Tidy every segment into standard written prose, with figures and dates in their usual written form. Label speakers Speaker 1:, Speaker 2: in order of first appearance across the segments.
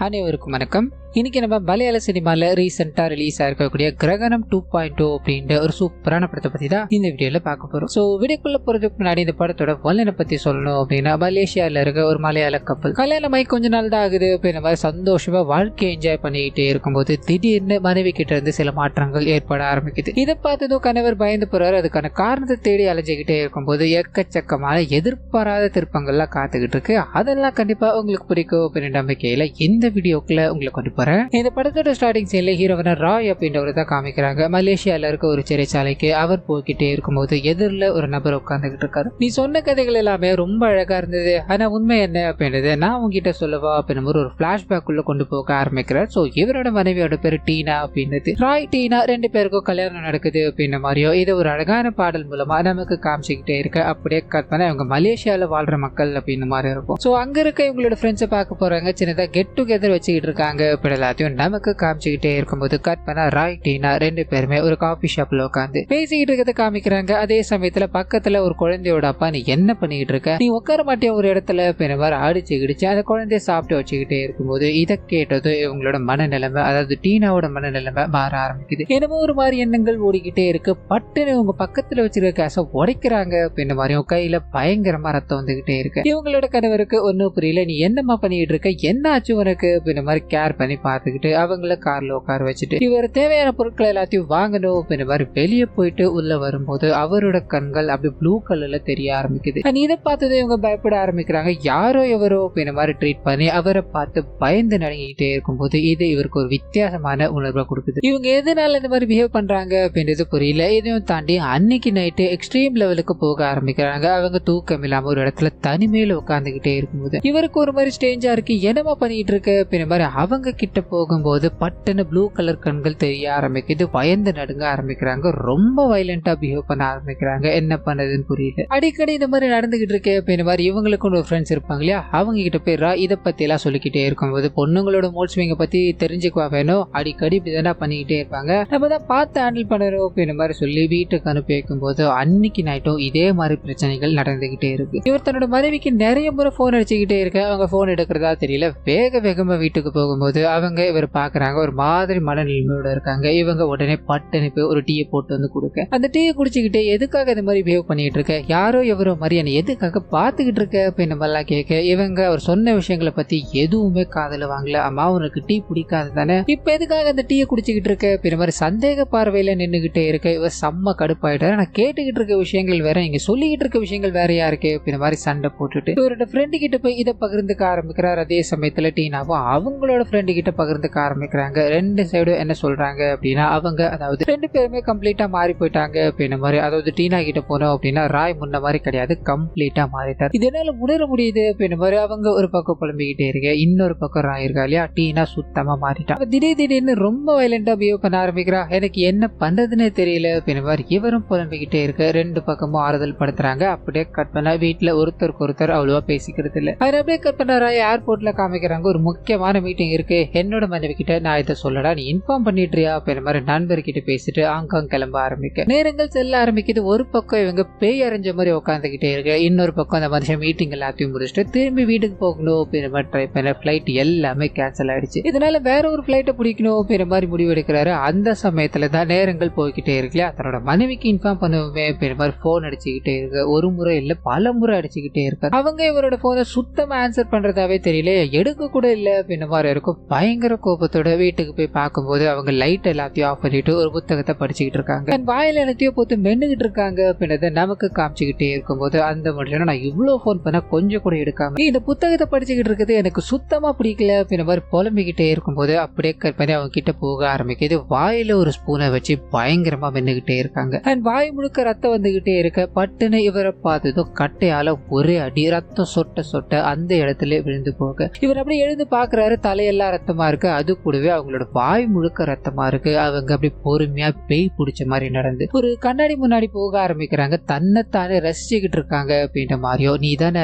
Speaker 1: அனைவருக்கும் வணக்கம். இன்னைக்கு நம்ம மலையாள சினிமால ரீசெண்டா ரிலீஸ் ஆயிருக்கக்கூடிய கிரகணம் 2.0 அப்படின்ற ஒரு சூப்பரான படத்தை பத்தி தான் இந்த வீடியோல பார்க்க போறோம். சோ வீடியோக்குள்ள போறதுக்கு முன்னாடி இந்த படத்தோட வல்லனை பத்தி சொல்லணும் அப்படின்னா, மலேசியால இருக்க ஒரு மலையாள கப்பல் கல்யாணமாய் கொஞ்ச நாள் தான் ஆகுது அப்படின்ற மாதிரி சந்தோஷமா வாழ்க்கையை என்ஜாய் பண்ணிக்கிட்டே இருக்கும்போது திடீர்னு மனைவி கிட்ட இருந்து சில மாற்றங்கள் ஏற்பட ஆரம்பிக்குது. இதை பார்த்ததும் கணவர் பயந்து போறாரு. அதுக்கான காரணத்தை தேடி அலைஞ்சுக்கிட்டே இருக்கும்போது எக்கச்சக்கமான எதிர்பாராத திருப்பங்கள்லாம் காத்துக்கிட்டு இருக்கு. அதெல்லாம் கண்டிப்பா உங்களுக்கு பிடிக்கும் அப்படின்ற நம்பிக்கையில இந்த வீடியோக்குள்ள உங்களுக்கு கொண்டு போறேன். இந்த படத்தோட ஸ்டார்டிங் சீன்ல ஹீரோவன ராய் அப்படின்றவரை தான் காமிக்கிறாங்க. மலேசியால இருக்க ஒரு சிறைச்சாலைக்கு அவர் போய்கிட்டே இருக்கும்போது எதிரில் ஒரு நபர் உட்கார்ந்துகிட்டு இருக்காரு. நீ சொன்ன கதைகள் எல்லாமே ரொம்ப அழகா இருந்தது, ஆனா உண்மை என்ன அப்படின்றது நான் உங்ககிட்ட சொல்லவா அப்படின்னு ஒரு பிளாஷ்பேக் உள்ள கொண்டு போக ஆரம்பிக்கிறார். சோ இவரோட மனைவியோட பேரு டீனா அப்படின்றது. ராய் டீனா ரெண்டு பேருக்கும் கல்யாணம் நடக்குது அப்படின்ற மாதிரியோ இது ஒரு அழகான பாடல் மூலமா நமக்கு காமிச்சுக்கிட்டே இருக்க. அப்படியே கற்பனை இவங்க மலேசியால வாழ்ற மக்கள் அப்படின்னு மாதிரி இருக்கும். சோ அங்க இருக்க இவங்களோட ஃப்ரெண்ட்ஸை பார்க்க போறாங்க. சின்னதா கெட் டுகெதர் வச்சுக்கிட்டு இருக்காங்க. எல்லாத்தையும் நமக்கு காமிச்சுக்கிட்டே இருக்கும்போது கற்பனா ராய் டீனா ரெண்டு பேருமே ஒரு காபி ஷாப்ல உட்காந்து பேசிக்கிட்டு இருக்கிறத காமிக்கிறாங்க. அதே சமயத்துல பக்கத்துல ஒரு குழந்தையோட அப்பா, நீ என்ன பண்ணிக்கிட்டு இருக்க, நீ உட்கார மாட்டே ஒரு இடத்துல பெருமாறு அடிச்சு கிடிச்சு அந்த குழந்தைய சாப்பிட்டு வச்சுக்கிட்டே இருக்கும்போது இதை கேட்டது இவங்களோட மனநிலைமை, அதாவது டீனாவோட மனநிலைமை மாற ஆரம்பிக்குது. என்னமோ ஒரு மாதிரி எண்ணங்கள் ஓடிக்கிட்டே இருக்கு. பட்டுன்னு இவங்க பக்கத்துல வச்சிருக்க கேஸை உடைக்கிறாங்க அப்படின்ற மாதிரியும் கையில பயங்கரமா ரத்தம் வந்துகிட்டே இருக்கு. இவங்களோட கணவருக்கு ஒன்னும் புரியல. நீ என்னமா பண்ணிட்டு இருக்க, என்ன ஆச்சு உனக்கு அப்படின்ற மாதிரி கேர் பண்ணி பார்த்துக்கிட்டு அவங்கள கார்ல உட்கார வச்சுட்டு இவர் தேவையான பொருட்கள் எல்லாத்தையும் வாங்கணும் அப்படின்ற மாதிரி வெளியே போயிட்டு உள்ள வரும்போது அவரோட கண்கள் அப்படி ப்ளூ கலர்ல தெரிய ஆரம்பிக்குது. இதை பார்த்தது இவங்க பயப்பட ஆரம்பிக்கிறாங்க. யாரோ எவரோ அப்படின்ற மாதிரி ட்ரீட் பண்ணி அவரை பார்த்து பயந்து நடுங்கிட்டே இருக்கும்போது இது இவருக்கு ஒரு வித்தியாசமான உணர்வை கொடுக்குது. இவங்க எதனால இந்த மாதிரி பிஹேவ் பண்றாங்க அப்படின்றது புரியல. இதையும் தாண்டி அன்னைக்கு நைட்டு எக்ஸ்ட்ரீம் லெவலுக்கு போக ஆரம்பிக்கிறாங்க. அவங்க தூக்கம் இல்லாம ஒரு இடத்துல தனிமையில உட்கார்ந்துகிட்டே இருக்கும்போது இவருக்கு ஒரு மாதிரி ஸ்ட்ரேஞ்சா இருக்கு. என்னமா பண்ணிட்டு இருக்கு அப்படின்ற மாதிரி அவங்க கிட்ட போகும்போது பட்டுன்னு ப்ளூ கலர் கண்கள் தெரிய ஆரம்பிக்குது. பயந்து நடுங்க ஆரம்பிக்கிறாங்க. ரொம்ப வயலண்டா பிஹேவ் பண்ண ஆரம்பிக்கிறாங்க. என்ன பண்ணதுன்னு புரியல. அடிக்கடி இந்த மாதிரி நடந்துகிட்டு இருக்கு அப்படின்ற மாதிரி இவங்களுக்கும் ஒரு ஃப்ரெண்ட்ஸ் இருப்பாங்க இல்லையா, அவங்க கிட்ட போயிடா இதை பத்தி எல்லாம் சொல்லிக்கிட்டே இருக்கும்போது பொண்ணுங்களோட மூட் ஸ்விங்க பத்தி தெரிஞ்சுக்குவா வேணும், அடிக்கடி இப்படிதான் பண்ணிக்கிட்டே இருப்பாங்க, நம்ம தான் பார்த்து ஹேண்டில் பண்ணணும் அப்படின்ற மாதிரி சொல்லி வீட்டுக்கு அனுப்பி வைக்கும் போது அன்னைக்கு நைட்டும் இதே மாதிரி பிரச்சனைகள் நடந்துகிட்டே இருக்கு. இவர் தன்னோட மனைவிக்கு நிறைய முறை போன் அடிச்சுக்கிட்டே இருக்க. அவங்க போன் எடுக்கிறதா தெரியல. வேகமா வீட்டுக்கு போகும்போது அவங்க இவர் பாக்குறாங்க. ஒரு மாதிரி மனநிலைமையோட இருக்காங்க. இவங்க உடனே பட்டுன்னு போய் ஒரு டீயை போட்டு வந்து கொடுக்க. அந்த டீயை குடிச்சுக்கிட்டே எதுக்காக இந்த மாதிரி பிஹேவ் பண்ணிட்டு இருக்க, யாரோ எவரோ மாதிரி என்ன எதுக்காக பாத்துக்கிட்டு இருக்க அப்படின்னு நம்மளாம் கேட்க இவங்க அவர் சொன்ன விஷயங்களை பத்தி எதுவுமே காதுல வாங்கல. அம்மா உனக்கு டீ பிடிக்காது தானே, இப்ப எதுக்காக அந்த டீயை குடிச்சுக்கிட்டு இருக்க அப்படின்ற மாதிரி சந்தேக பார்வையில நின்றுகிட்டே இருக்க. இவர் செம்ம கடுப்பாயிட்டாரு. நான் கேட்டுக்கிட்டு இருக்க விஷயங்கள் வேற, இங்க சொல்லிக்கிட்டு இருக்க விஷயங்கள் வேறையா இருக்கு அப்படின்ற மாதிரி சண்டை போட்டுட்டு இவரோட ஃப்ரெண்டு கிட்ட போய் இதை பகிர்ந்துக்க ஆரம்பிக்கிறார். அதே சமயத்துல டீனாவும் அவங்களோட ஃப்ரெண்டு கிட்ட பகிர்ந்துக்க ஆரம்பிக்கிறாங்க. ரெண்டு சைடும் என்ன சொல்றாங்க அப்படின்னா, அவங்க அதாவது ரெண்டு பேருமே கம்ப்ளீட்டா மாறி போயிட்டாங்க அப்படின்ற மாதிரி. அதாவது டீனா கிட்ட போனோம் அப்படின்னா ராய் முன்ன மாதிரி கிடையாது, கம்ப்ளீட்டா மாறிட்டார். இதனால உணர முடியுது அப்படின்ற மாதிரி அவங்க ஒரு பக்கம் புலம்பிக்கிட்டே இருக்கு. இன்னொரு பக்கம் ராய் இருக்கா இல்லையா, டீனா சுத்தமா மாறிட்டா. திடீர்னு ரொம்ப வயலண்டா பிஹேவ் பண்ண ஆரம்பிக்கிறா. எனக்கு என்ன பண்றதுன்னு தெரியல அப்படின்ற மாதிரி இவரும் புலம்பிக்கிட்டே இருக்கு. ரெண்டு பக்கமும் ஆறுதல் படுத்துறாங்க. அப்படியே கட் பண்ண வீட்டுல ஒருத்தருக்கு ஒருத்தர் அவ்வளவா பேசிக்கிறது இல்லை. அதை அப்படியே கட் பண்ண ராய் ஏர்போர்ட்ல காமிக்கிறாங்க. ஒரு முக்கியமான மீட்டிங் இருக்கு, என்னோட மனைவி கிட்ட நான் இதை சொல்லடா, நீ இன்ஃபார்ம் பண்ணிட்டுறியா அப்படின்ற மாதிரி நண்பர்கிட்ட பேசிட்டு ஹாங்காங் கிளம்ப ஆரம்பிக்க நேரங்கள் செல்ல ஆரம்பிக்குது. ஒரு பக்கம் இவங்க பேய் அரைஞ்ச மாதிரி உட்காந்துக்கிட்டே இருக்கு. இன்னொரு பக்கம் அந்த மனுஷன் மீட்டிங் எல்லாத்தையும் முடிச்சுட்டு திரும்பி வீட்டுக்கு போகணும் அப்படின்ற மாதிரி ட்ரை பண்ண பிளைட் எல்லாமே கேன்சல் ஆயிடுச்சு. இதனால வேற ஒரு பிளைட்டை பிடிக்கணும் அப்படின்ற மாதிரி முடிவு எடுக்கிறாரு. அந்த சமயத்துல தான் நேரங்கள் போய்கிட்டே இருக்குல்ல, தன்னோட மனைவிக்கு இன்ஃபார்ம் பண்ணுவோமே அப்படின்ற மாதிரி போன் அடிச்சுக்கிட்டே இருக்கு. ஒரு முறை இல்ல பல முறை அடிச்சுக்கிட்டே இருக்காரு. அவங்க இவரோட போனை சுத்தமா ஆன்சர் பண்றதாவே தெரியல, எடுக்க கூட இல்ல அப்படின்ற மாதிரி இருக்கும். பயங்கர கோபத்தோட வீட்டுக்கு போய் பார்க்கும்போது அவங்க லைட் எல்லாத்தையும் ஆஃப் பண்ணிட்டு ஒரு புத்தகத்தை படிச்சுக்கிட்டு இருக்காங்க. வாயில எல்லாத்தையும் போட்டு மென்னுகிட்டு இருக்காங்க அப்படின்றத நமக்கு காமிச்சுக்கிட்டே இருக்கும்போது அந்த மனுஷன், நான் இவ்வளவு போன் பண்ண கொஞ்சம் கூட எடுக்காம இந்த புத்தகத்தை படிச்சுக்கிட்டு இருக்கிறது எனக்கு சுத்தமா பிடிக்கல அப்படின்ற மாதிரி புலம்பிக்கிட்டே இருக்கும்போது அப்படியே கட் பண்ணி அவங்க கிட்ட போக ஆரம்பிக்குது. வாயில ஒரு ஸ்பூனை வச்சு பயங்கரமா மென்னுகிட்டே இருக்காங்க. அண்ட் வாய் முழுக்க ரத்தம் வந்துகிட்டே இருக்க. பட்டுன்னு இவரை பார்த்ததும் கட்டையால ஒரே அடி, ரத்தம் சொட்ட சொட்ட அந்த இடத்துல விழுந்து போக இவர் அப்படியே எழுந்து பாக்குறாரு. தலையெல்லாம் ரத்தமா இருக்கு. அது கூடவே அவங்களோட வாய் முழுக்க ரத்தமா இருக்கு. அவங்க அப்படி பொறுமையா பேய் பிடிச்ச மாதிரி நடந்து ஒரு கண்ணாடி முன்னாடி போக ஆரம்பிக்கிறாங்க. தன்னைத்தானே ரசிச்சுக்கிட்டு இருக்காங்க அப்படின்ற மாதிரியோ, நீதானே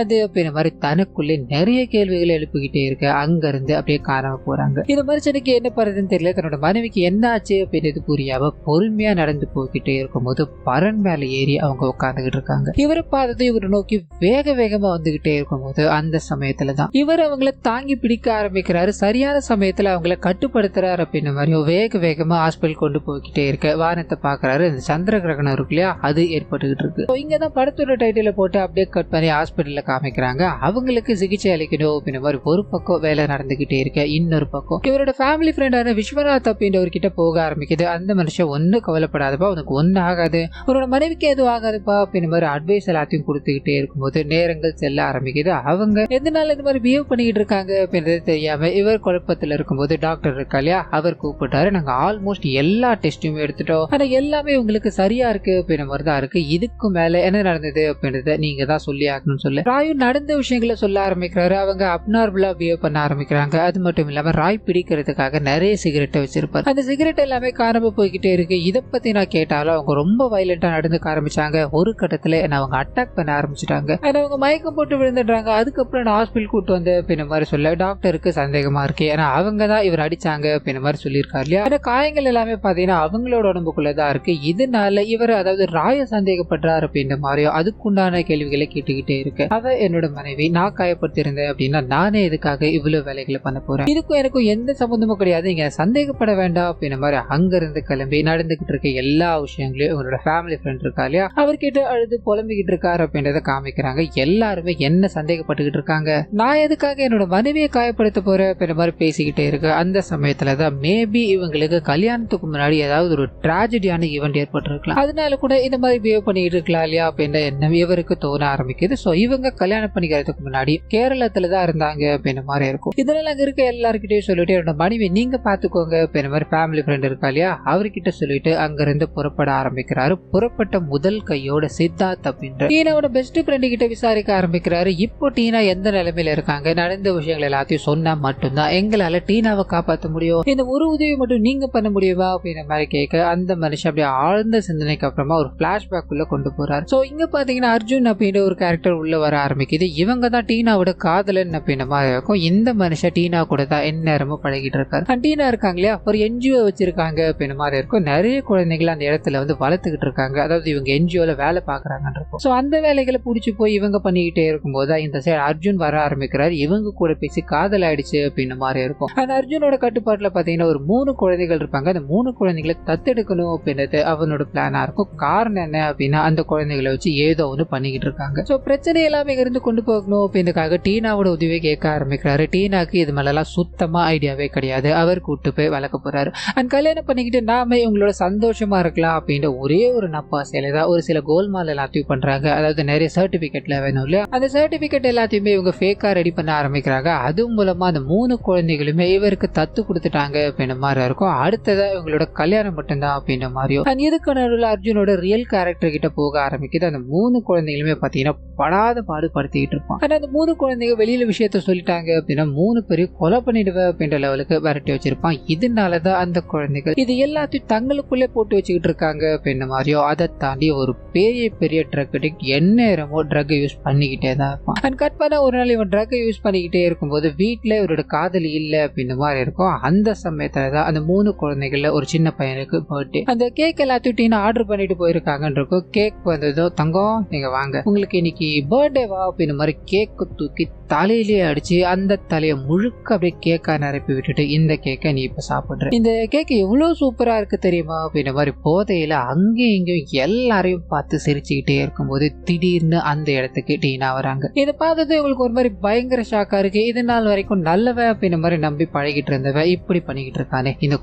Speaker 1: அது அப்படின்ற மாதிரி தனக்குள்ளே நிறைய கேள்விகளை எழுப்பிக்கிட்டே இருக்க. அங்க இருந்து அப்படியே காணாம போறாங்க. இந்த மனுஷனுக்கு என்ன பண்றதுன்னு தெரியல. தன்னோட மனைவிக்கு என்ன ஆச்சு அப்படின்றது புரியாம பொறுமையா நடந்து போய்கிட்டே இருக்கும்போது பரன் மேல ஏறி அவங்க உட்காந்துக்கிட்டு இருக்காங்க. இவரை பார்த்தது இவரை நோக்கி வேகமா வந்துகிட்டே இருக்கும்போது அந்த சமயத்துலதான் இவர் அவங்களை தாங்கி பிடிக்க ஆரம்பிக்கிறாரு. சரியான சமயத்துல அவங்கள கட்டுப்படுத்துறாரு அப்படின்ற மாதிரியும் வேக வேகமா ஹாஸ்பிட்டல் கொண்டு போய்கிட்டே இருக்க வானத்தை பாக்குறாரு. இந்த சந்திர கிரகணம் இருக்கு இல்லையா, அது ஏற்பட்டுக்கிட்டு இருக்கு. இங்கதான் படத்தோட டைட்டில போட்டு அப்படியே கட் பண்ணி ஹாஸ்பிட்டல்ல காமிக்கிறாங்க. அவங்களுக்கு சிகிச்சை அளிக்கணும் அப்படின்ற மாதிரி ஒரு பக்கம் வேலை நடந்துகிட்டே இருக்க, இன்னொரு பக்கம் இவரோட ஃபேமிலி ஃப்ரெண்டான விஸ்வநாத் அப்படின்றவர்கிட்ட போக ஆரம்பிக்குது. அந்த மனுஷன் ஒன்னும் கவலைப்படாதப்பா, உனக்கு ஒன்னும் ஆகாது, உன்னோட மனைவிக்கு எதுவும் ஆகாதுப்பா அப்படின்ற மாதிரி அட்வைஸ் எல்லாத்தையும் கொடுத்துக்கிட்டே இருக்கும்போது நேரங்கள் செல்ல ஆரம்பிக்குது. அவங்க எதனால இந்த மாதிரி பிஹேவ் பண்ணிக்கிட்டு இருக்காங்க அப்படின்றது தெரியாம இவர் குழப்பத்துல இருக்கும்போது டாக்டர் இருக்கா இல்லையா, அவர் கூப்பிட்டாரு. நாங்க ஆல்மோஸ்ட் எல்லா டெஸ்டும் எடுத்துட்டோம், ஆனா எல்லாமே உங்களுக்கு சரியா இருக்கு அப்படின்ற மாதிரி தான் இருக்கு. இதுக்கு மேல என்ன நடந்தது அப்படின்றத நீங்க தான் சொல்லி ஆகணும்னு சொல்ல ராயும் நடந்த விஷயங்களை சொல்ல ஆரம்பிக்கிறாரு. அவங்க அப்நார்மலா பிஹேவ் பண்ண ஆரம்பிக்கிறாங்க. அது மட்டும் இல்லாம ராய் பிடிக்கிறதுக்காக நிறைய சிகரெட்டை வச்சிருப்பாரு. அந்த சிகரெட் எல்லாமே காணாம போய்கிட்டே இருக்கு. இதை பத்தி நான் கேட்டாலும் அவங்க ரொம்ப வயலண்டா நடந்துக்க ஆரம்பிச்சாங்க. ஒரு கட்டத்துல என்ன அவங்க அட்டாக் பண்ண ஆரம்பிச்சிட்டாங்க. அவங்க மயக்கம் போட்டு விழுந்துடுறாங்க. அதுக்கப்புறம் நான் ஹாஸ்பிட்டல் கூட்டு வந்து அப்படின்ற மாதிரி சொல்ல டாக்டருக்கு சந்தேகமா இருக்கு. ஏன்னா அவங்க தான் இவர் அடிச்சாங்க அப்படின்ற மாதிரி சொல்லியிருக்காரு இல்லையா. அந்த காயங்கள் எல்லாமே பாத்தீங்கன்னா அவங்களோட உடம்புக்குள்ளதான் இருக்கு. இதனால இவர் அதாவது ராய சந்தேகப்படுறாரு அப்படின்ற மாதிரியும் அதுக்குண்டான கேள்விகளை கேட்டுக்கிட்டே இருக்கு. அவ என்னோட மனைவி, நான் காயப்படுத்திருந்தேன் அப்படின்னா நானே இதுக்காக இவ்வளவு வேலைகளை பண்ண போறேன், இதுக்கும் எனக்கும் எந்த சம்பந்தமும் கிடையாது, இங்க சந்தேகப்பட வேண்டாம் அப்படின்ற மாதிரி அங்க இருந்து கிளம்பி நடந்துகிட்டு இருக்க எல்லா விஷயங்களையும் உங்களோட ஃபேமிலி ஃப்ரெண்ட் இருக்கா இல்லையா, அவர்கிட்ட அழுது புலம்பிக்கிட்டு இருக்காரு அப்படின்றத காமிக்கிறாங்க. எல்லாருமே என்ன சந்தேகப்பட்டுக்கிட்டு இருக்காங்க, நான் எதுக்காக என்னோட மனைவியை காயப்படுத்த போறேன் அப்படின்ற மாதிரி பேசிக்கிட்டே இருக்கு. அந்த சமயத்துலதான் மேபி இவங்களுக்கு கல்யாணத்துக்கு முன்னாடி ஏதாவது ஒரு டிராஜடியான ஈவெண்ட் ஏற்பட்டிருக்கலாம், அதனால கூட இந்த மாதிரி பிஹேவ் பண்ணிட்டு இருக்கலாம் இல்லையா அப்படின்ற எண்ணம் இவருக்கு தோண ஆரம்பிக்குது. சோ இவங்க கல்யாணம் பண்ணிக்கிறதுக்கு முன்னாடி கேரளத்துலதான் இருந்தாங்க அப்படின்ற மாதிரி இருக்கும். இதனால அங்க இருக்க எல்லாருக்கிட்டையும் சொல்லிட்டு என்னோட மனைவி நீங்க பாத்துக்கோங்க அப்படின்ற மாதிரி ஃபேமிலி ஃப்ரெண்ட் இருக்கா இல்லையா, அவர்கிட்ட சொல்லிட்டு அங்க இருந்து புறப்பட ஆரம்பிக்கிறாரு. புறப்பட்ட முதல் கையோட சித்தார்த் அப்படின்ற டீனாவோட பெஸ்ட் ஃப்ரெண்டு கிட்ட விசாரிக்க ஆரம்பிக்கிறாரு. இப்போ டீனா எந்த நிலைமையில இருக்காங்க, நடந்த விஷயங்கள் எல்லாத்தையும் சொன்னா மட்டும்தான் எங்களால டீனாவை காப்பாற்ற முடியும், இந்த ஒரு உதவி மட்டும் நீங்க பண்ண முடியுமா அப்படின்ற மாதிரி கேட்க அந்த மனுஷன் அப்படியே ஆழ்ந்த சிந்தனைக்கு அப்புறமா ஒரு பிளாஷ்பேக் உள்ள கொண்டு போறாரு. சோ இங்க பாத்தீங்கன்னா அர்ஜுன் அப்படின்ற ஒரு கேரக்டர் உள்ள வர ஆரம்பிக்குது. இவங்க தான் டீனாவோட காதலன் அப்படின்ற மாதிரி இருக்கும். இந்த மனுஷன் டீனா கூட தான் எந்நேரமும் பழகிட்டு இருக்காரு. டீனா இருக்காங்க இல்லையா, ஒரு என்ஜிஓ வச்சிருக்காங்க அப்படின்ற மாதிரி இருக்கும். நிறைய குழந்தைகள் அந்த இடத்துல வந்து வளர்த்துக்கிட்டு இருக்காங்க. அதாவது இவங்க என்ஜிஓல வேலை பாக்குறாங்கன்னு இருக்கும். சோ அந்த வேலைகளை புடிச்சு போய் இவங்க பண்ணிக்கிட்டே இருக்கும்போது இந்த சைடு அர்ஜுன் வர ஆரம்பிக்கிறாரு. இவங்க கூட பேசி காதல் ஆயிடுச்சு அப்படின்ற மாதிரி இருக்கும். அந்த அர்ஜுனோட கட்டுப்பாட்டுல பாத்தீங்கன்னா ஒரு 3 குழந்தைகள் இருப்பாங்க. அந்த 3 குழந்தைகளை தத்தெடுக்கணும் அப்படின்றது அவனோட பிளானா இருக்கும். காரணம் என்ன அப்படின்னா அந்த குழந்தைகளை வச்சு ஏதோ ஒண்ணு பண்ணிக்கிட்டு இருக்காங்க. சோ பிரச்சனை எல்லாமே இருந்து கொண்டு போகணும் அப்படின்றதுக்காக டீனாவோட உதவியை கேட்க ஆரம்பிக்கிறாரு. டீனாக்கு இது மேலாம் சுத்தமா ஐடியாவே கிடையாது. அவர் கூட்டு போய் வளர்க்க போறாரு. அண்ட் கல்யாணம் பண்ணிக்கிட்டு நாம இவங்களோட சந்தோஷமா இருக்கலாம் அப்படின்ற ஒரே ஒரு நப்பாசையில தான் ஒரு சில கோல்மால் எல்லாத்தையும் பண்றாங்க. அதாவது நிறைய சர்டிபிகேட்ல வேணும் இல்லையா, அந்த சர்டிபிகேட் எல்லாத்தையுமே இவங்க ஃபேக்கா ரெடி பண்ண ஆரம்பிக்கிறாங்க. அது மூலமா அந்த 3 குழந்தைகளுமே இவருக்கு தத்து கொடுத்துட்டாங்க அப்படின்ற மாதிரி இருக்கும். அடுத்ததா இவங்களோட கல்யாணம் மட்டும்தான் அப்படின்ற மாதிரியும். அண்ட் இதுக்கு நடுவில் அர்ஜுனோட ரியல் கேரக்டர் கிட்ட போக ஆரம்பிக்குது. அந்த 3 குழந்தைகளுமே பாத்தீங்கன்னா படாத பாடுபடுத்திக்கிட்டு இருப்பான். ஆனா அந்த 3 குழந்தைங்க வெளியில விஷயத்த சொல்லிட்டாங்க அப்படின்னா 3 பேரையும் கொலை பண்ணிடுவேன் அப்படின்ற லெவலுக்கு விரட்டி வச்சிருப்பான். இதனாலதான் அந்த குழந்தைகள் இது எல்லாத்தையும் தங்களுக்குள்ளே போட்டு வச்சுக்கிட்டு இருக்காங்க அப்படின்ற மாதிரியும். அதை தாண்டி ஒரு பெரிய பெரிய ட்ரக் அடிக்ட் எந்நேரமோ ட்ரக் யூஸ் பண்ணிக்கிட்டே தான் இருப்பான். அண்ட் கட் பண்ண ஒரு நாள் இவன் ட்ரக் யூஸ் பண்ணிக்கிட்டே இருக்கும்போது வீட்டுல இவரோட காதலி இல்ல அப்படின்ற மாதிரி இருக்கும். அந்த சமயத்துலதான் அந்த 3 குழந்தைகள்ல ஒரு சின்ன பையனுக்கு பர்த்டே. அந்த கேக் எல்லாத்தையும் ஆர்டர் பண்ணிட்டு போயிருக்காங்கன்னு இருக்கும். கேக் வந்ததோ தங்கம் நீங்க வாங்க, உங்களுக்கு இன்னைக்கு பர்த்டேவா அப்படின்ற மாதிரி கேக்கு தூக்கி தலையிலேயே அடிச்சு அந்த தலையை முழுக்க அப்படியே கேக்கா நிரப்பி விட்டுட்டு இந்த கேக்கை நீ இப்ப சாப்பிடுற, இந்த கேக்கு எவ்வளவு சூப்பரா இருக்கு தெரியுமா அப்படின்ற மாதிரி போதையில அங்கேயும் இங்கேயும் எல்லாரையும் பார்த்து சிரிச்சுக்கிட்டே இருக்கும்போது திடீர்னு அந்த இடத்துக்கு டீனா வராங்க. இதை பார்த்தது இவங்களுக்கு ஒரு மாதிரி பயங்கர ஷாக்கா இருக்கு. இது நாள் வரைக்கும் நல்லவ அப்படின்ற மாதிரி நம்பி பழகிட்டு இருந்தவ இப்படி பண்ணிக்கிட்டு இருக்கானே, இந்த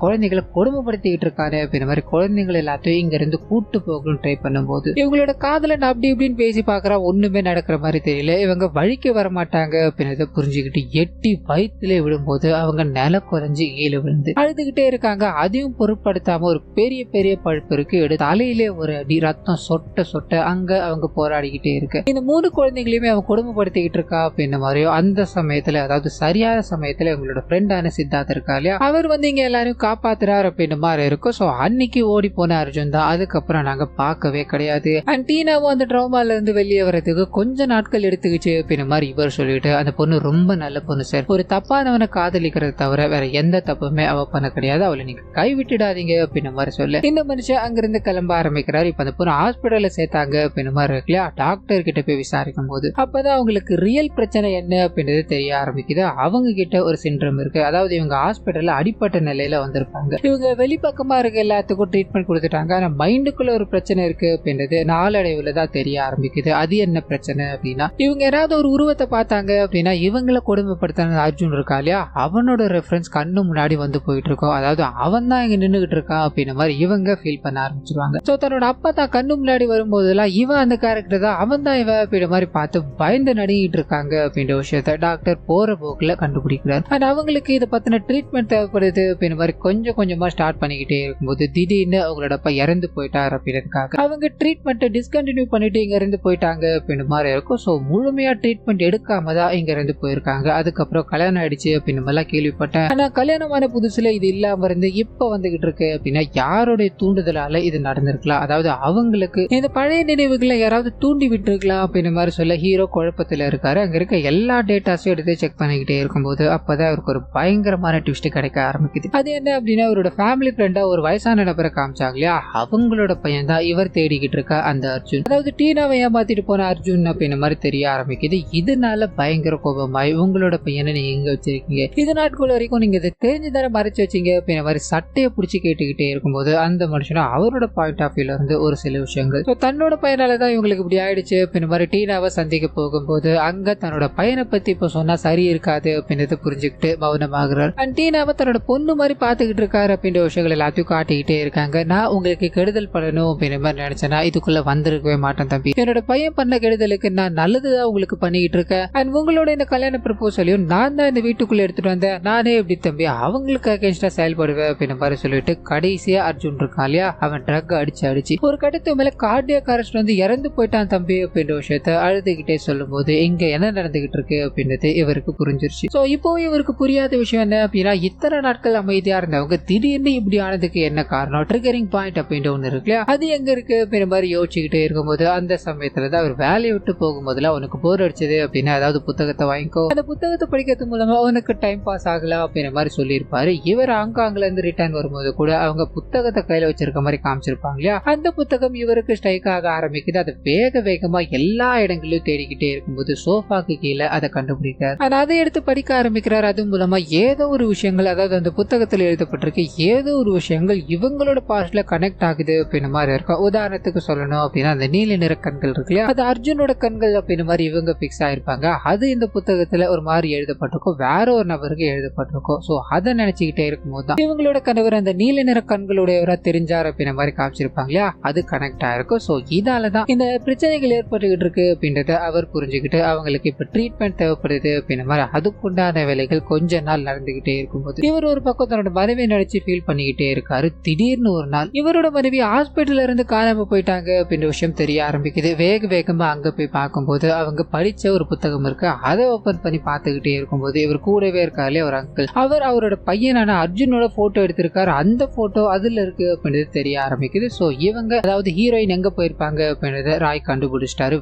Speaker 1: குழந்தைகளை கொடுமைப்படுத்திக்கிட்டு இருக்கானே அப்படின்ற மாதிரி குழந்தைகள் எல்லாத்தையும் இங்க இருந்து கூட்டு போகணும்னு ட்ரை பண்ணும்போது இவங்களோட காதலன் அப்படி இப்படின்னு பேசி பாக்குறா. ஒண்ணுமே நடக்கிற மாதிரி தெரியல. இவங்க வழிக்கு வர மாட்டாங்க அப்படின்றத புரிஞ்சுக்கிட்டு எட்டி வயிற்றுல விடும்போது அவங்க நில குறைஞ்சு கீழே விழுந்து அழுதுகிட்டே இருக்காங்க. அதையும் பொருட்படுத்தாம ஒரு பெரிய பெரிய பழுப்பு இருக்கு, எடுத்து தலையிலே ஒரு அடி, ரத்தம் சொட்ட சொட்ட அங்க அவங்க போராடிக்கிட்டே இருக்கு. இந்த 3 குழந்தைகளையுமே அவங்க கொடுமைப்படுத்திக்கிட்டு இருக்கா அப்படின்ற மாதிரியும். அந்த சமயத்துல அதாவது சரியான சமயத்துல இவங்களோட ஃப்ரெண்டான சித்தார்த் இருக்கா இல்லையா, அவர் வந்து இங்க எல்லாரையும் காப்பாத்துறாரு அப்படின்ற மாதிரி இருக்கும். சோ அன்னைக்கு ஓடி போன அர்ஜுன் தான். அதுக்கப்புறம் நாங்க பார்க்கவே கிடையாது. அண்ட் டீனாவும் அந்த ட்ராமால இருந்து வெளியே வரதுக்கு கொஞ்ச நாட்கள் எடுத்துக்கிச்சு அப்படின்ற மாதிரி இவர் சொல்லிட்டு வந்துட்டு அந்த பொண்ணு ரொம்ப நல்ல பொண்ணு சார், ஒரு தப்பானவனை காதலிக்கிறத தவிர வேற எந்த தப்புமே அவ பண்ண கிடையாது, அவளை நீங்க கைவிட்டுடாதீங்க அப்படின்ற மாதிரி சொல்ல இந்த மனுஷன் அங்கிருந்து கிளம்ப ஆரம்பிக்கிறாரு. இப்ப அந்த பொண்ணு ஹாஸ்பிட்டல்ல சேர்த்தாங்க அப்படின்ற மாதிரி இருக்கு இல்லையா, டாக்டர் கிட்ட போய் விசாரிக்கும் போது அப்பதான் அவங்களுக்கு ரியல் பிரச்சனை என்ன அப்படின்றது தெரிய ஆரம்பிக்குது. அவங்க கிட்ட ஒரு சிண்ட்ரம் இருக்கு, அதாவது இவங்க ஹாஸ்பிட்டல்ல அடிப்பட்ட நிலையில வந்திருப்பாங்க. இவங்க வெளிப்பக்கமா இருக்க எல்லாத்துக்கும் ட்ரீட்மெண்ட் கொடுத்துட்டாங்க, ஆனா மைண்டுக்குள்ள ஒரு பிரச்சனை இருக்கு அப்படின்றது நாளடைவுல தான் தெரிய ஆரம்பிக்குது. அது என்ன பிரச்சனை அப்படின்னா, இவங்க ஏதாவது ஒரு உருவத்தை பார்த்தாங்க அப்படின்னா இவங்களை கொடுமைப்படுத்தின அர்ஜுன் இருக்கா இல்லையா, அவனோட ரெஃபரன்ஸ் கண்ணு முன்னாடி வந்து போயிட்டு இருக்கோம், அதாவது அவன் தான் இங்க நின்றுகிட்டு இருக்கான் அப்படின்ற மாதிரி இவங்க ஃபீல் பண்ண ஆரம்பிச்சிருவாங்க. சோ தன்னோட அப்பா தான் கண்ணு முன்னாடி வரும்போதெல்லாம் இவன் அந்த கேரக்டர் தான், அவன் தான் இவன் அப்படின்ற மாதிரி பார்த்து பயந்து நடுங்கிட்டு இருக்காங்க அப்படின்ற விஷயத்த டாக்டர் போற போக்குல கண்டுபிடிக்கிறார். அண்ட் அவங்களுக்கு இதை பத்தின ட்ரீட்மெண்ட் தேவைப்படுது அப்படின்ற மாதிரி கொஞ்சம் கொஞ்சமா ஸ்டார்ட் பண்ணிக்கிட்டே இருக்கும்போது திடீர்னு அவங்களோட அப்பா இறந்து போயிட்டார் அப்படின்றதுக்காக அவங்க ட்ரீட்மெண்ட்டை டிஸ்கண்டினியூ பண்ணிட்டு இங்க இருந்து போயிட்டாங்க அப்படின்ற மாதிரி இருக்கும். ஸோ முழுமையா ட்ரீட்மெண்ட் எடுக்காம தான் இங்க இருந்து போயிருக்காங்க. அதுக்கப்புறம் கல்யாணம் ஆயிடுச்சு அப்படின்னு மாதிரிலாம் கேள்விப்பட்டேன், ஆனா கல்யாணமான புதுசுல இது இல்லாம இருந்து இப்ப வந்துகிட்டு இருக்கு அப்படின்னா யாருடைய தூண்டுதலால இது நடந்திருக்கலாம், அதாவது அவங்களுக்கு இந்த பழைய நினைவுகளை யாராவது தூண்டி விட்டு இருக்கலாம் அப்படின்ற மாதிரி சொல்ல ஹீரோ குழப்பத்துல இருக்காரு. அங்க இருக்க எல்லா டேட்டாஸையும் எடுத்து செக் பண்ணிக்கிட்டே இருக்கும்போது அப்பதான் அவருக்கு ஒரு பயங்கரமான ட்விஸ்ட் கிடைக்க ஆரம்பிக்குது. அது என்ன அப்படின்னா, அவரோட ஃபேமிலி ஃப்ரெண்டா ஒரு வயசான நபரை காமிச்சாங்க இல்லையா, அவங்களோட பையன் தான் இவர் தேடிக்கிட்டு இருக்க அந்த அர்ஜுன், அதாவது டீனாவை ஏமாத்திட்டு போன அர்ஜுன் அப்படின்ற மாதிரி தெரிய ஆரம்பிக்குது. இதனால பயங்கர கோபமாய் உங்களோட பையனை நீங்க எங்க வச்சிருக்கீங்க, இது நாட்கள் வரைக்கும் நீங்க இதை தெரிஞ்சுதானே மறைச்சு வச்சீங்க அப்படின்ற மாதிரி சட்டையை பிடிச்சி கேட்டுக்கிட்டே இருக்கும்போது அந்த மனுஷனும் அவரோட பாயிண்ட் ஆஃப் வியூல இருந்து ஒரு சில விஷயங்கள் தன்னோட பையனாலதான் இவங்களுக்கு இப்படி ஆயிடுச்சு அப்படின்ற மாதிரி டீனாவை சந்திக்க போகும்போது அங்க தன்னோட பையனை பத்தி இப்ப சொன்னா சரி இருக்காது அப்படின்றத புரிஞ்சுக்கிட்டு மௌனமாகிறார். அண்ட் டீனாவை தன்னோட பொண்ணு மாதிரி பாத்துக்கிட்டு இருக்காரு அப்படின்ற விஷயங்கள் எல்லாத்தையும் காட்டிக்கிட்டே இருக்காங்க. நான் உங்களுக்கு கெடுதல் பண்ணணும் அப்படின்ற மாதிரி நினைச்சேன்னா இதுக்குள்ள வந்திருக்கவே மாட்டேன் தம்பி, என்னோட பையன் பண்ண கெடுதலுக்கு நான் நல்லதுதான் உங்களுக்கு பண்ணிக்கிட்டு இருக்கேன், அண்ட் உங்களோட இந்த கல்யாண ப்ரப்போசலையும் நான் தான் இந்த வீட்டுக்குள்ள எடுத்துட்டு வந்தேன், நானே எப்படி தம்பி அவங்களுக்கு அகேன்ஸ்டா செயல்படுவேன் அப்படின்ற மாதிரி சொல்லிட்டு கடைசியா அர்ஜுன் இருக்கான் இல்லையா, அவன் ட்ரக் அடிச்சு ஒரு கட்டத்து மேல கார்டியாக் அரெஸ்ட் வந்து இறந்து போயிட்டான் தம்பி அப்படின்ற விஷயத்த அழுதுகிட்டே சொல்லும் போது இங்க என்ன நடந்துகிட்டு இருக்கு அப்படின்றது இவருக்கு புரிஞ்சிருச்சு. சோ இப்போ இவருக்கு புரியாத விஷயம் என்ன அப்படின்னா, இத்தனை நாட்கள் அமைதியா இருந்தவங்க திடீர்னு இப்படி ஆனதுக்கு என்ன காரணம், ட்ரிகரிங் பாயிண்ட் அப்படின்ற ஒண்ணு இருக்கு இல்லையா, அது எங்க இருக்கு அப்படின்ற மாதிரி யோசிச்சுக்கிட்டே இருக்கும்போது அந்த சமயத்துலதான் அவர் வேலையை விட்டு போகும்போதுல அவனுக்கு போர் அடிச்சது அப்படின்னா ஏதாவது புத்தகத்தை வாங்கிக்கோ, அந்த புத்தகத்தை படிக்கிறது மூலமா அவனுக்கு டைம் பாஸ் ஆகல அப்படின்ற மாதிரி சொல்லியிருப்பாரு. இவர் ஹாங்காங்ல இருந்து ரிட்டர்ன் வரும்போது கூட அவங்க புத்தகத்தை கையில வச்சிருக்க மாதிரி காமிச்சிருப்பாங்க இல்லையா, அந்த புத்தகம் இவருக்கு ஸ்ட்ரைக் ஆக ஆரம்பிக்குது. அதை வேகமா எல்லா இடங்களிலும் தேடிக்கிட்டே இருக்கும்போது சோஃபாக்கு கீழே அதை கண்டுபிடிக்கிறார். அதை எடுத்து படிக்க ஆரம்பிக்கிறார். அது மூலமா ஏதோ ஒரு விஷயங்கள், அதாவது அந்த புத்தகத்தில் எழுதப்பட்டிருக்கு ஏதோ ஒரு விஷயங்கள் இவங்களோட பாஸ்ட்ல கனெக்ட் ஆகுது அப்படின்ற மாதிரி இருக்கும். உதாரணத்துக்கு சொல்லணும் அப்படின்னா அந்த நீல நிற கண்கள் இருக்கு இல்லையா, அது அர்ஜுனோட கண்கள் அப்படின்ற மாதிரி இவங்க பிக்ஸ் ஆயிருப்பாங்க. அது இந்த புத்தகத்துல ஒரு மாதிரி எழுதப்பட்டிருக்கும், வேற ஒரு நபருக்கு எழுதப்பட்டிருக்கும். சோ அதை நினைச்சுக்கிட்டே இருக்கும்போது தான் இவங்களோட கணவர் அந்த நீல நிற கண்களுடையவரா தெரிஞ்சார் அப்படின்ற மாதிரி காமிச்சிருப்பாங்க இல்லையா, அது கனெக்ட் ஆயிருக்கும். சோ இதாலதான் இந்த பிரச்சனைகள் ஏற்பட்டுக்கிட்டு இருக்கு அப்படின்றத அவர் புரிஞ்சுக்கிட்டு அவங்களுக்கு இப்ப ட்ரீட்மெண்ட் தேவைப்படுது அப்படின்ற மாதிரி அதுக்குண்டான வேலைகள் கொஞ்ச நாள் நடந்துகிட்டே இருக்கும்போது இவர் ஒரு பக்கம் தன்னோட மனைவி நினைச்சு ஃபீல் பண்ணிக்கிட்டே இருக்காரு. திடீர்னு ஒரு நாள் இவரோட மனைவி ஹாஸ்பிட்டல்ல இருந்து காணாம போயிட்டாங்க அப்படின்ற விஷயம் தெரிய ஆரம்பிக்குது. வேகமா அங்க போய் பார்க்கும்போது அவங்க படிச்ச ஒரு புத்தகம் இருக்கு, அதை ஓபன் பண்ணி பார்த்துக்கிட்டே இருக்கும்போது இவர் கூடவே இருக்காரு ஒரு அங்கிள், அவர் அவரோட பையனான அர்ஜுனோட போட்டோ எடுத்திருக்காரு, அந்த போட்டோ அதுல இருக்கு அப்படின்றது தெரிய ஆரம்பிக்குது. சோ இவங்க அதாவது ஹீரோயின் எங்க போயிருப்பாங்க அப்படின்றத ராய் கண்டுபிடிச்சிட்டாரு.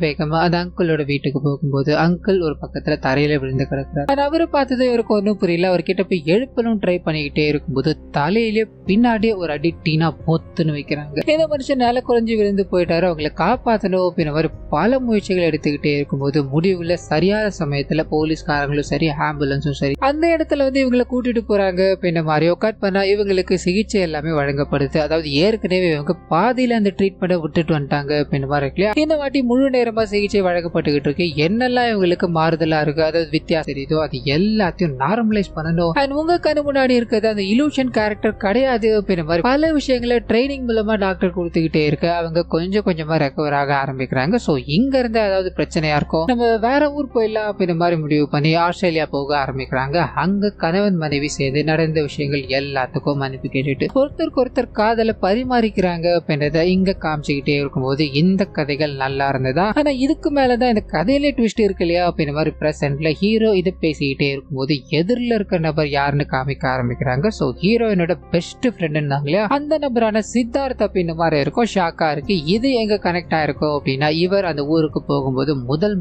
Speaker 1: வேகமா அந்த அங்கிளோட வீட்டுக்கு போகும்போது அங்கிள் ஒரு பக்கத்துல தரையில விழுந்து கிடக்குறாரு. அவரை பார்த்தது இவருக்கு ஒன்னும் புரியல. அவர்கிட்ட போய் எழுப்பணும் ட்ரை பண்ணிக்கிட்டே இருக்கும்போது தலையிலே பின்னாடியே ஒரு அடி டீனா பொத்துன்னு வைக்கிறாங்க. இந்த மனுஷன் நில குறைஞ்சு விழுந்து போயிட்டாரு. அவங்களை காப்பாற்றணும் அப்படின்ற மாதிரி பல முயற்சிகள் எடுத்துக்கிட்டே இருக்கும்போது முடிவுல சரியான சமயத்துல போலீஸ்காரங்களும் சரி ஆம்புலன்ஸும் சரி அந்த இடத்துல வந்து இவங்களை கூட்டிட்டு போறாங்க அப்படின்ற மாதிரியோ கட் பண்ணா இவங்களுக்கு சிகிச்சை எல்லாமே வழங்கப்படுது. அதாவது ஏற்கனவே இவங்க பாதியில அந்த ட்ரீட்மெண்ட்டை விட்டுட்டு வந்துட்டாங்க அப்படின்ற மாதிரி இருக்கு. இந்த வாட்டி முழு நேரமா சிகிச்சை வழங்கப்பட்டுக்கிட்டு இருக்கு. என்னெல்லாம் இவங்களுக்கு மாறுதலா இருக்கு, அதாவது வித்தியாசம் தெரியுதோ அது எல்லாத்தையும் நார்மலைஸ் பண்ணணும். அண்ட் உங்க கண்ணு முன்னாடி இருக்கிறது அந்த இலூஷன் கேரக்டர் கிடையாது அப்படின்ற மாதிரி பல விஷயங்களை ட்ரைனிங் மூலமா டாக்டர் கொடுத்துக்கிட்டே இருக்கு. அவங்க கொஞ்சம் கொஞ்சமா ரெக்கவர் ஆக ஆரம்பிக்கிறாங்க. சோ இங்க இருந்து அதாவது பிரச்சனையா இருக்கும், நம்ம வேற ஊர் போயிடலாம் அப்படின்ற மாதிரி முடிவு பண்ணி ஆஸ்திரேலியா போக ஆரம்பிக்கிறாங்க. அங்க கணவன் மனைவி சேர்ந்து நடந்த விஷயங்கள் எல்லாத்துக்கும் மன்னிப்பு கேட்டுட்டு ஒருத்தருக்கு காதலை பரிமாறிக்கிறாங்க அப்படின்றத இங்க காமிச்சுக்கிட்டே இருக்கும்போது இந்த கதைகள் நல்லா இருந்ததா. ஆனா இதுக்கு மேலதான் இந்த கதையிலே ட்விஸ்ட் இருக்கு இல்லையா அப்படின்ற மாதிரி பிரசன்ட்ல ஹீரோ இதை பேசிக்கிட்டே இருக்கும்போது எதிரில் இருக்கிற நபர் யாருன்னு காமிக்க ஆரம்பிக்கிறாங்க. சோ ஹீரோயினோட பெஸ்ட் ஃப்ரெண்ட் இருந்தாங்க இல்லையா, அந்த நபரான சித்தார்த் அப்படின்ற மாதிரி இருக்கும். ஷாக்கா இருக்கு இது எங்க கனெக்ட் ஆயிருக்கும் அப்படின்னா, இவர் அந்த ஊருக்கு போகும்போது முதல்ல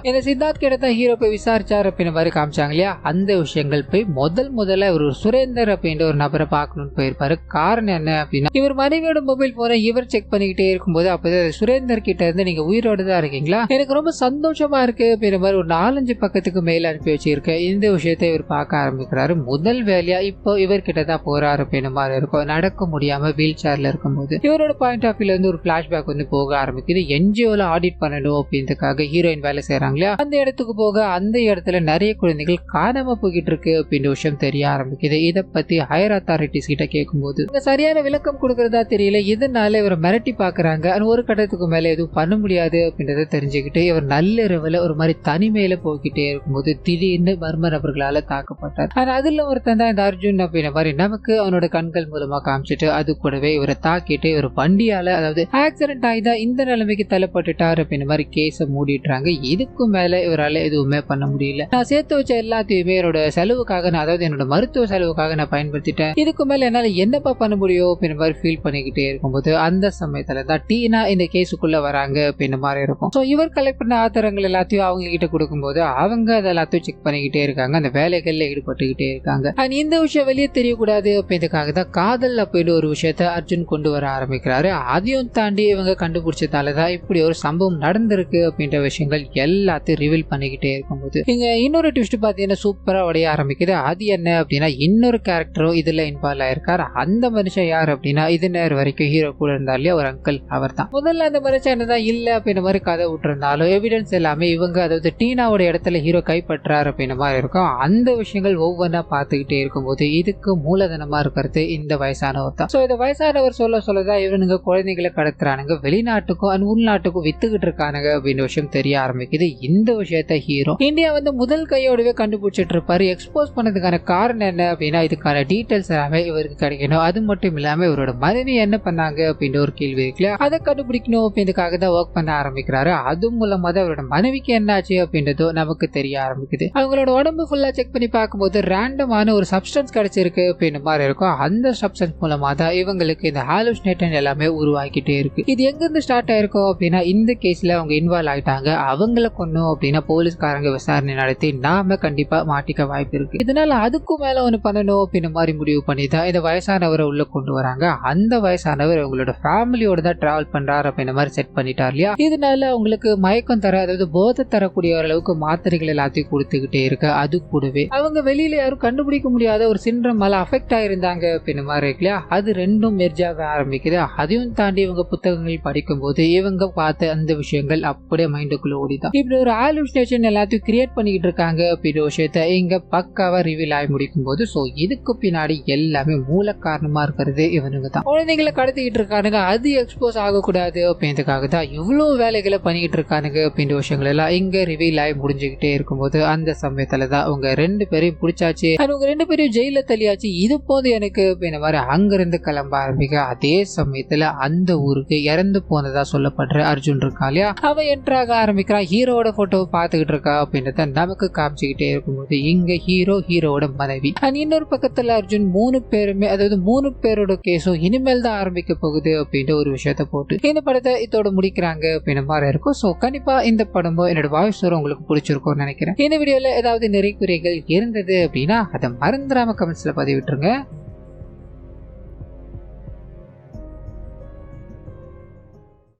Speaker 1: இந்த சித்தார்த் கிட்ட தான் ஹீரோ போய் விசாரிச்சார் அப்படின்ற மாதிரி காமிச்சாங்க இல்லையா, அந்த விஷயங்கள் போய் முதல்ல ஒரு சுரேந்தர் அப்படின்ற ஒரு நபரை பார்க்கணும்னு போயிருப்பாரு. காரணம் என்ன அப்படின்னா, இவர் மனைவியோட மொபைல் போனை இவர் செக் பண்ணிக்கிட்டே இருக்கும்போது அப்போதான் சுரேந்தர் கிட்ட இருந்து நீங்க உயிரோடு தான் இருக்கீங்களா, எனக்கு ரொம்ப சந்தோஷமா இருக்கு அப்படின்ற மாதிரி ஒரு 4-5 பக்கத்துக்கு மேல அனுப்பி வச்சிருக்கேன். இந்த விஷயத்தை இவர் பார்க்க ஆரம்பிக்கிறாரு. முதல் வேலையா இப்போ இவர்கிட்ட தான் போறாரு அப்படின்ற மாதிரி இருக்கும். நடக்க முடியாம வீல் சேர்ல இருக்கும்போது இவரோட பாயிண்ட் ஆஃப் வியூல இருந்து ஒரு பிளாஷ்பேக் வந்து போக ஆரம்பிக்குது. என்ஜிஓல ஆடிட் பண்ணணும் அப்படின்றதுக்காக ஹீரோயின் வேலை செய்யறாங்க இல்லையா, அந்த இடத்துக்கு போக அந்த இடத்துல நிறைய குழந்தைகள் காணாம போய்கிட்டு இருக்கு அப்படின்ற விஷயம் தெரிய ஆரம்பிக்குது. இதை பத்தி ஹையர் அத்தாரிட்டிஸ் கிட்ட கேட்கும்போது சரியான விளக்கம் கொடுக்கறதா தெரியல. இதனால இவரை மிரட்டி பாக்குறாங்க. ஒரு கட்டத்துக்கு மேல எதுவும் பண்ண முடியாது அப்படின்றத தெரிஞ்சுக்கிட்டு இவர் நள்ளிரவுல ஒரு மாதிரி தனிமையில போய்கிட்டே இருக்கும்போது திடீர்னு மர்ம நபர்களால தாக்கப்பட்டார். ஆனா அதுல ஒருத்தன் தான் இந்த அர்ஜுன் அப்படின்ற மாதிரி நமக்கு அவனோட கண்கள் மூலமா காமிச்சிட்டு அது கூடவே இவரை தாக்கிட்டு இவர் வண்டியால, அதாவது ஆக்சிடென்ட் ஆகிதான் இந்த நிலைமைக்கு தள்ளப்பட்டுட்டார் அப்படின்ற மாதிரி கேஸ மூடிட்டுறாங்க. இதுக்கு மேல இவரால எதுவுமே பண்ண முடியல. நான் சேர்த்து வச்ச எல்லாத்தையுமே என்னோட செலவுக்காக, அதாவது என்னோட மருத்துவ செலவுக்காக நான் பயன்படுத்திட்டேன். இதுக்கு மேல என்னால என்னப்பா பண்ண முடியும் அப்படின்ற மாதிரி ஃபீல் பண்ணிக்கிட்டே இருக்கும்போது அந்த சமயத்துல தான் டீனா இந்த கேஸுக்குள்ள வராங்க அப்படின்ற மாதிரி இருக்கும். ஸோ இவர் கலெக்ட் பண்ண ஆதாரங்கள் எல்லாத்தையும் அவங்க கிட்ட கொடுக்கும்போது அவங்க அதை எல்லாத்தையும் செக் பண்ணிக்கிட்டே இருக்காங்க. அந்த வேலைகள்ல ஈடுபட்டுக்கிட்டே இருக்காங்க. அண்ட் இந்த விஷயம் வெளியே தெரியக்கூடாது அப்படின்றதுக்காக தான் காதல் அப்படின்னு ஒரு விஷயத்த அர்ஜுன் கொண்டு வர ஆரம்பிக்கிறாரு. அதையும் தாண்டி இவங்க கண்டுபிடிச்சதாலதான் இப்படி ஒரு சம்பவம் நடந்திருக்கு அப்படின்ற விஷயங்கள் எல்லாத்தையும் ரிவீல் பண்ணிக்கிட்டே இருக்கும்போது இங்க இன்னொரு ட்விஸ்ட் பார்த்தீங்கன்னா சூப்பரா உடைய ஆரம்பிக்குது. அது என்ன அப்படின்னா, இன்னொரு கேரக்டரும் இதுல இன்வால்வ் ஆயிருக்காரு. அந்த மனுஷன் யார் அப்படின்னா, இது நேரம் வரைக்கும் ஹீரோ கூட இருந்தா இல்லையா ஒரு அங்கிள், அவர் தான். முதல்ல அந்த மனுஷன் என்னதான் இல்ல அப்படின்ற மாதிரி கதை விட்டுருந்தாலும் எவிடன்ஸ் எல்லாமே இவங்க, அதாவது டீனாவோட இடத்துல ஹீரோ கைப்பற்றாரு அப்படின்ற மாதிரி இருக்கும். அந்த விஷயங்கள் ஒவ்வொன்றா பார்த்துக்கிட்டே இருக்கும்போது இதுக்கு மூலதனமா இருக்கிறது இந்த வயசானவர் தான். ஸோ இந்த வயசானவர் சொல்லதான் இவனுங்க குழந்தைகளை கடத்துறானுங்க, வெளிநாட்டுக்கும் உள்நாட்டுக்கும் வித்துக்கிட்டு இருக்கானுங்க அப்படின்ற விஷயம் தெரிய ஆரம்பிக்குது. இந்த விஷயத்த ஹீரோ இந்தியா வந்து முதல் கையோடவே கண்டுபிடிச்சிட்டு இருப்பாரு. எக்ஸ்போஸ் பண்ணதுக்கான காரணம் என்ன அப்படின்னா, இதுக்கான டீடைல்ஸ் எல்லாமே இவருக்கு கிடைக்கணும். அது மட்டும் இல்லாம இவரோட மனைவி என்ன பண்ணாங்க அப்படின்ற ஒரு கேள்வி இருக்குல்ல, அதை கண்டுபிடிக்கணும் அப்படின்றதுக்காக தான் ஒர்க் பண்ண ஆரம்பிக்கிறாரு. அது மூலமா தான் அவரோட மனைவிக்கு என்னாச்சு அப்படின்றதோ நமக்கு தெரிய ஆரம்பிக்குது. அவங்களோட உடம்பு ஃபுல்லா செக் பண்ணி பார்க்கும்போது ரேண்டமான ஒரு சப்ஸ்டன்ஸ் கிடைச்சிருக்கு அப்படின்ற மாதிரி இருக்கும். அந்த சப்ஸ்டன்ஸ் மூலமா தான் இவங்களுக்கு இந்த ஹாலுசினேஷன் எல்லாமே உருவாக்கிட்டே இருக்கு. இது எங்க இருந்து ஸ்டார்ட் ஆயிருக்கும் அப்படின்னா, இந்த கேஸ்ல அவங்க இன்வால்வ் ஆயிட்டாங்க, அவங்கள கொன்னோம் அப்படின்னா போலீஸ்காரங்க விசாரணை நடத்தி நாம கண்டிப்பா மாட்டிக்க வாய்ப்பு இருக்கு. இதனால அதுக்கும் மேல ஒண்ணு பண்ணணும் அப்படின்ற மாதிரி முடிவு பண்ணி தான் இந்த வயசானவரை உள்ள கொண்டு வராங்க. அந்த வயசானவர் அவங்களோட ஃபேமிலியோட தான் டிராவல் பண்றாரு அப்படின்ற மாதிரி செட் பண்ணிட்டார் இல்லையா. இதனால அவங்களுக்கு மயக்கம் தர, அதாவது போதை தரக்கூடிய அளவுக்கு மாத்திரைகள் எல்லாத்தையும் கொடுத்துக்கிட்டே இருக்கு. அது கூடவே அவங்க வெளியில யாரும் கண்டுபிடிக்க முடியாத ஒரு சிண்ட்ரம் மேல அஃபெக்ட் ஆயிருந்தாங்க அப்படின்ற மாதிரி இருக்கு இல்லையா, அது ரெண்டும் மெர்ஜாக ஆரம்பிக்குது. அதையும் தாண்டி இவங்க புத்தகங்கள் படிக்கும் போது இவங்க பார்த்த அந்த விஷயங்கள் அப்படியே மைண்டுக்குள்ள ஓடிதான் இப்படி ஒரு ஹாலுசினேஷன் எல்லாத்தையும் கிரியேட் பண்ணிக்கிட்டு இருக்காங்க அப்படின்ற விஷயத்த இங்க பக்காவா ரிவீல் ஆகி முடிக்கும் போது, சோ இதுக்கு பின்னாடி எல்லாமே மூல காரணமா இருக்கிறது இவனுங்க தான். குழந்தைகளை கடத்திக்கிட்டு இருக்கானுங்க, அது எக்ஸ்போஸ் ஆகக்கூடாது அப்படின்றதுக்காக தான் இவ்வளவு வேலைகளை பண்ணிக்கிட்டு இருக்கானுங்க அப்படின்ற விஷயங்கள் எல்லாம் இங்க ரிவீல் ஆகி முடிஞ்சுக்கிட்டே இருக்கும்போது அந்த சமயத்துல தான் அவங்க 2 பேரையும் பிடிச்சாச்சு, அவங்க 2 பேரையும் ஜெயில தள்ளியாச்சு, இது போது எனக்கு அப்படின்ற மாதிரி அங்கிருந்து கிளம்ப ஆரம்பிக்க. அதே சமயத்துல அந்த ஊருக்கு இறந்து போனதா சொல்லப்படுற அர்ஜுன் இருக்கா இல்லையா, அவன் என்ட்ராக ஆரம்பிக்கிறான். ஹீரோட போட்டோ பார்த்துக்கிட்டு இருக்கா அப்படின்றத நமக்கு காமிச்சுக்கிட்டே இருக்கும்போது இங்க ஹீரோவோட மனைவி அண்ட் இன்னொரு பக்கத்துல அர்ஜுன் 3 பேருமே, அதாவது 3 பேரோட கேஸும் இனிமேல் தான் ஆரம்பிக்க போகுது அப்படின்ற ஒரு விஷயத்த போட்டு இந்த படத்தை இதோட முடிக்கிறாங்க அப்படின்ற மாதிரி இருக்கும். ஸோ கண்டிப்பா இந்த படமும் என்னோட வாய்ஸ் உங்களுக்கு பிடிச்சிருக்கும்னு நினைக்கிறேன். இந்த வீடியோல ஏதாவது நிறைய குறைகள் இருந்தது அப்படின்னா அதை மறந்துடாம கமெண்ட்ஸ்ல பதிவிட்டுருங்க.